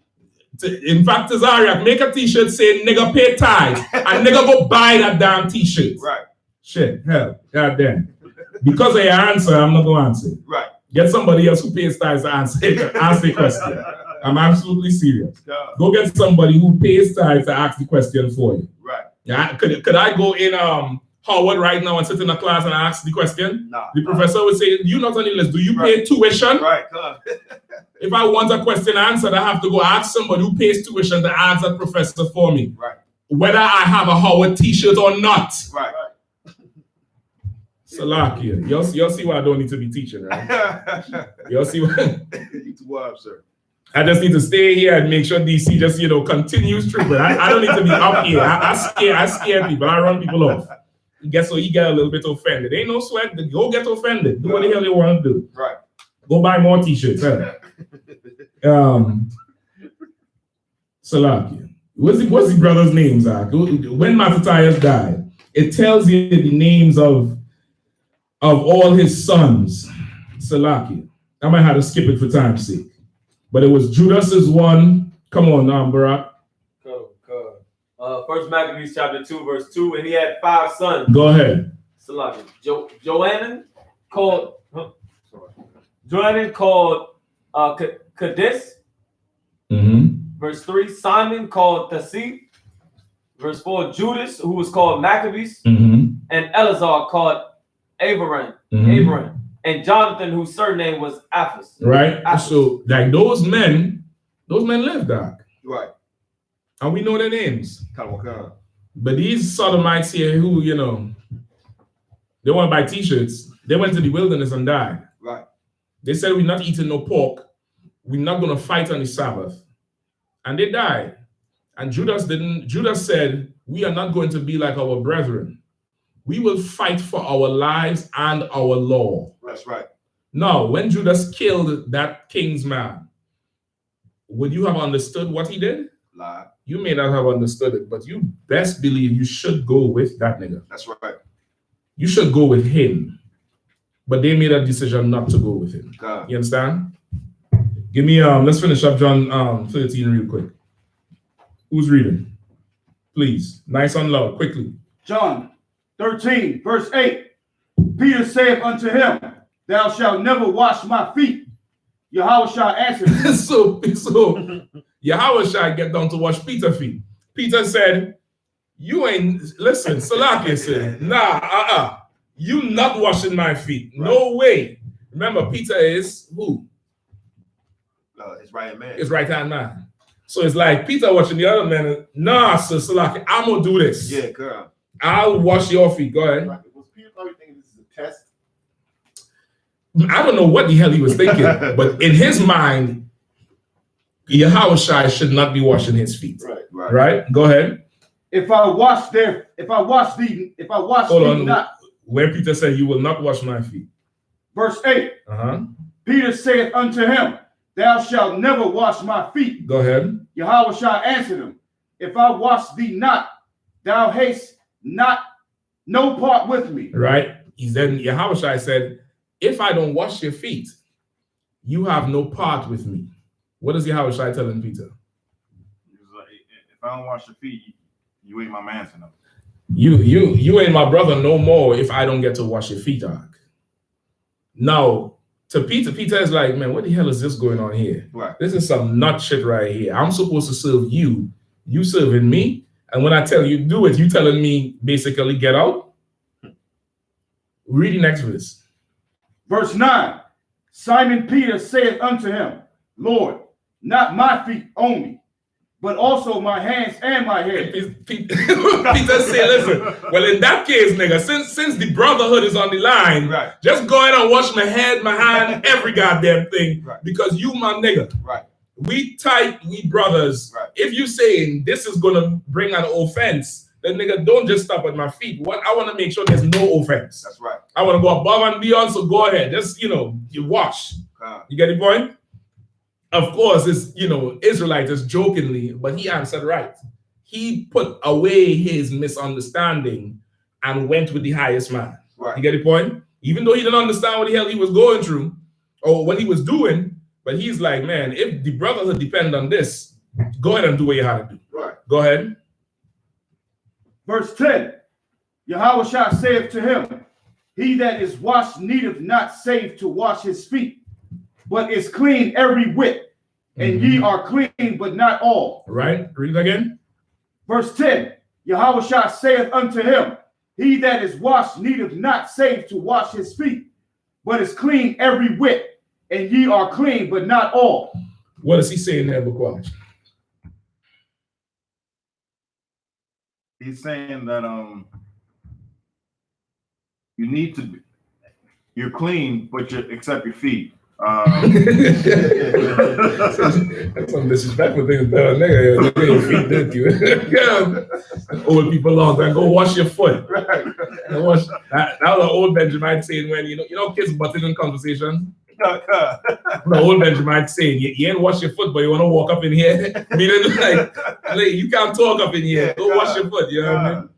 [SPEAKER 2] In fact, Tazariak, make a t-shirt saying nigga pay tithes and nigga go buy that damn t-shirt.
[SPEAKER 1] Right.
[SPEAKER 2] Shit, hell, goddamn. Because of your answer, I'm not going to answer.
[SPEAKER 1] Right.
[SPEAKER 2] Get somebody else who pays tithes to answer the question. I'm absolutely serious. Go get somebody who pays tithes to ask the question for you.
[SPEAKER 1] Right.
[SPEAKER 2] Yeah. Could I go in Howard right now and sit in a class and ask the question?
[SPEAKER 1] Nah.
[SPEAKER 2] The professor would say, you not on the list. Do you pay tuition?
[SPEAKER 1] Right.
[SPEAKER 2] If I want a question answered, I have to go ask somebody who pays tuition to ask that professor for me.
[SPEAKER 1] Right.
[SPEAKER 2] Whether I have a Howard t-shirt or not.
[SPEAKER 1] Right.
[SPEAKER 2] Salakia. Y'all see why I don't need to be teaching, right? Y'all see what?
[SPEAKER 1] You too wild, sir.
[SPEAKER 2] I just need to stay here and make sure DC just, continues through. But I don't need to be up here. I scare people. I run people off. Guess what? You get a little bit offended. Ain't no sweat. Go get offended. Do what the hell you want to do.
[SPEAKER 1] Right.
[SPEAKER 2] Go buy more t-shirts. Salakia. What's the brother's names, Zach? When Mattathias died, it tells you the names of all his sons. Salakia. I might have to skip it for time's sake. But it was Judas's one. Come on now, Barack.
[SPEAKER 5] First Maccabees chapter 2, verse 2, and he had 5 sons.
[SPEAKER 2] Go ahead.
[SPEAKER 5] Johanan called Kadesh. Verse 3, Simon called Tassi. Verse 4, Judas, who was called Maccabees, and Eleazar called Abraham, and Jonathan, whose surname was Aphus.
[SPEAKER 2] Right. So, like those men lived, Doc.
[SPEAKER 1] Right.
[SPEAKER 2] And we know their names.
[SPEAKER 1] Kind of.
[SPEAKER 2] But these sodomites here who, you know, they want to buy t-shirts, they went to the wilderness and died.
[SPEAKER 1] Right.
[SPEAKER 2] They said, we're not eating no pork. We're not going to fight on the Sabbath. And they died. And Judas said, we are not going to be like our brethren. We will fight for our lives and our law.
[SPEAKER 1] That's right.
[SPEAKER 2] Now, when Judas killed that king's man, would you have understood what he did?
[SPEAKER 1] Lie.
[SPEAKER 2] You may not have understood it, but you best believe you should go with that nigga.
[SPEAKER 1] That's right.
[SPEAKER 2] You should go with him. But they made a decision not to go with him.
[SPEAKER 1] God.
[SPEAKER 2] You understand? Give me, let's finish up John 13 real quick. Who's reading? Please. Nice and loud, quickly.
[SPEAKER 6] John 13, verse 8. Peter saith unto him, thou shalt never wash my feet. Yahweh shall answer him.
[SPEAKER 2] so Yahweh shall get down to wash Peter's feet. Peter said, you ain't, listen, Salaki said, nah, you not washing my feet. Right. No way. Remember, Peter is who?
[SPEAKER 1] His right man.
[SPEAKER 2] His right-hand man. So it's like Peter watching the other man. Nah, so Salaki, I'm going to do this.
[SPEAKER 1] Yeah, girl.
[SPEAKER 2] I'll wash your feet. Go ahead.
[SPEAKER 4] Was Peter probably thinking this is a test?
[SPEAKER 2] I don't know what the hell he was thinking, but in his mind, Yahweh should not be washing his feet. Right? Go ahead.
[SPEAKER 6] If I wash thee not.
[SPEAKER 2] Where Peter said, you will not wash my feet.
[SPEAKER 6] Verse 8. Peter saith unto him, thou shalt never wash my feet.
[SPEAKER 2] Go ahead.
[SPEAKER 6] Yahweh shall answer him, if I wash thee not, thou hast not no part with me.
[SPEAKER 2] Right. Then Yahweh said, if I don't wash your feet, you have no part with me. What is Yahweh telling Peter?
[SPEAKER 3] If I don't wash your feet, you ain't my man to know.
[SPEAKER 2] You ain't my brother no more if I don't get to wash your feet, dog. Now, to Peter is like, man, what the hell is this going on here?
[SPEAKER 1] Right.
[SPEAKER 2] This is some nut shit right here. I'm supposed to serve you. You serving me. And when I tell you do it, you telling me basically get out? Read the next verse.
[SPEAKER 6] Verse 9. Simon Peter saith unto him, Lord, not my feet only, but also my hands and my head.
[SPEAKER 2] Peter said, listen, well, in that case, nigga, since the brotherhood is on the line,
[SPEAKER 1] right,
[SPEAKER 2] just go ahead and wash my head, my hand, every goddamn thing,
[SPEAKER 1] right,
[SPEAKER 2] because you my nigga.
[SPEAKER 1] Right.
[SPEAKER 2] We tight, we brothers.
[SPEAKER 1] Right.
[SPEAKER 2] If you saying this is gonna bring an offense, then nigga, don't just stop at my feet. What I want to make sure there's no offense.
[SPEAKER 1] That's right.
[SPEAKER 2] I want to go above and beyond, so go ahead. Just, you wash. You get the point? Of course, it's, Israelite just jokingly, but he answered right. He put away his misunderstanding and went with the highest man.
[SPEAKER 1] Right.
[SPEAKER 2] You get the point? Even though he didn't understand what the hell he was going through or what he was doing, but he's like, man, if the brotherhood depend on this, go ahead and do what you had to do.
[SPEAKER 1] Right.
[SPEAKER 2] Go ahead.
[SPEAKER 6] Verse 10. Yahweh shall say to him, he that is washed needeth not save to wash his feet, but is clean every whit, and ye are clean, but not all.
[SPEAKER 2] Right. Read it again.
[SPEAKER 6] Verse 10. Yahweh shall saith unto him, he that is washed needeth not save to wash his feet, but is clean every whit, and ye are clean, but not all.
[SPEAKER 2] What is he saying there, Bukwaj?
[SPEAKER 3] He's saying that you need to be, you're clean, but except your feet.
[SPEAKER 2] That's some disrespectful thing to tell a nigga. Your feet dirty. Yeah. Old people long time. Go wash your foot.
[SPEAKER 3] Right.
[SPEAKER 2] Wash. That was an old Benjamin saying when kids butting in conversation. The old Benjamin saying you ain't wash your foot, but you want to walk up in here. Meaning like you can't talk up in here. Go wash your foot. You know what I mean?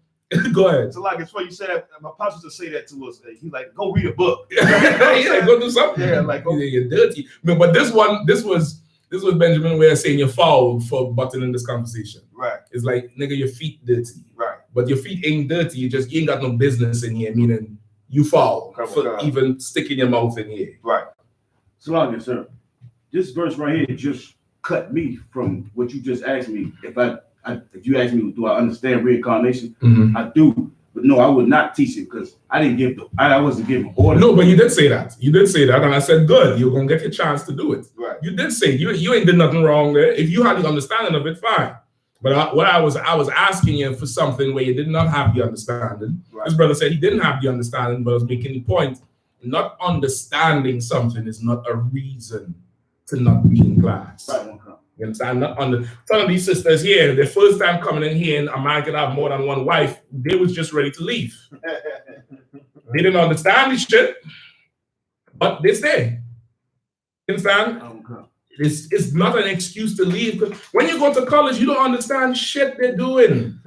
[SPEAKER 2] Go ahead.
[SPEAKER 1] So like it's funny you said that. My pops used to say that to us. He's like, go read a book.
[SPEAKER 2] Yeah, go do something.
[SPEAKER 1] Yeah, like
[SPEAKER 2] you're dirty. But this was This was Benjamin Ware saying you're foul for butting in this conversation.
[SPEAKER 1] Right.
[SPEAKER 2] It's like, nigga, your feet dirty.
[SPEAKER 1] Right.
[SPEAKER 2] But your feet ain't dirty. You ain't got no business in here, meaning you foul for even sticking your mouth in here.
[SPEAKER 1] Right.
[SPEAKER 6] Salakia, sir. This verse right here just cut me from what you just asked me. If you asked me, do I understand reincarnation? I do. But no, I would not teach it because I wasn't giving orders.
[SPEAKER 2] No, but you did say that. You did say that, and I said, good. You're gonna get your chance to do it.
[SPEAKER 1] Right.
[SPEAKER 2] You did say you ain't did nothing wrong there. If you had the understanding of it, fine. But I was asking you for something where you did not have the understanding.
[SPEAKER 1] Right.
[SPEAKER 2] This brother said he didn't have the understanding, but I was making the point. Not understanding something is not a reason to not be in class.
[SPEAKER 6] Right.
[SPEAKER 2] You understand? Some of these sisters here, their first time coming in here, and a man can have more than one wife, they was just ready to leave. They didn't understand this shit, but they stay. You understand? It's not an excuse to leave. When you go to college, you don't understand shit they're doing.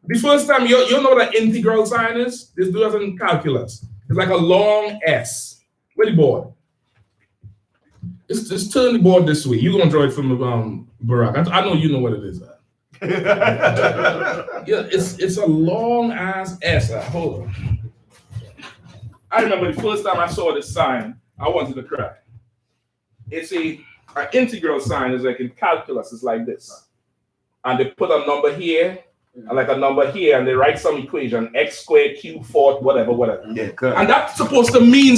[SPEAKER 2] The first time, you know what an integral sign is? This dude has in calculus. It's like a long S. Where the board? Just turn the board this way. You're going to draw it from Barack. I know you know what it is. Yeah, it's a long ass S. Hold on. I remember the first time I saw this sign, I wanted to cry. It's an integral sign. Is like in calculus. It's like this. And they put a number here, and like a number here, and they write some equation, x squared, q fourth, whatever.
[SPEAKER 1] Yeah,
[SPEAKER 2] and that's supposed to mean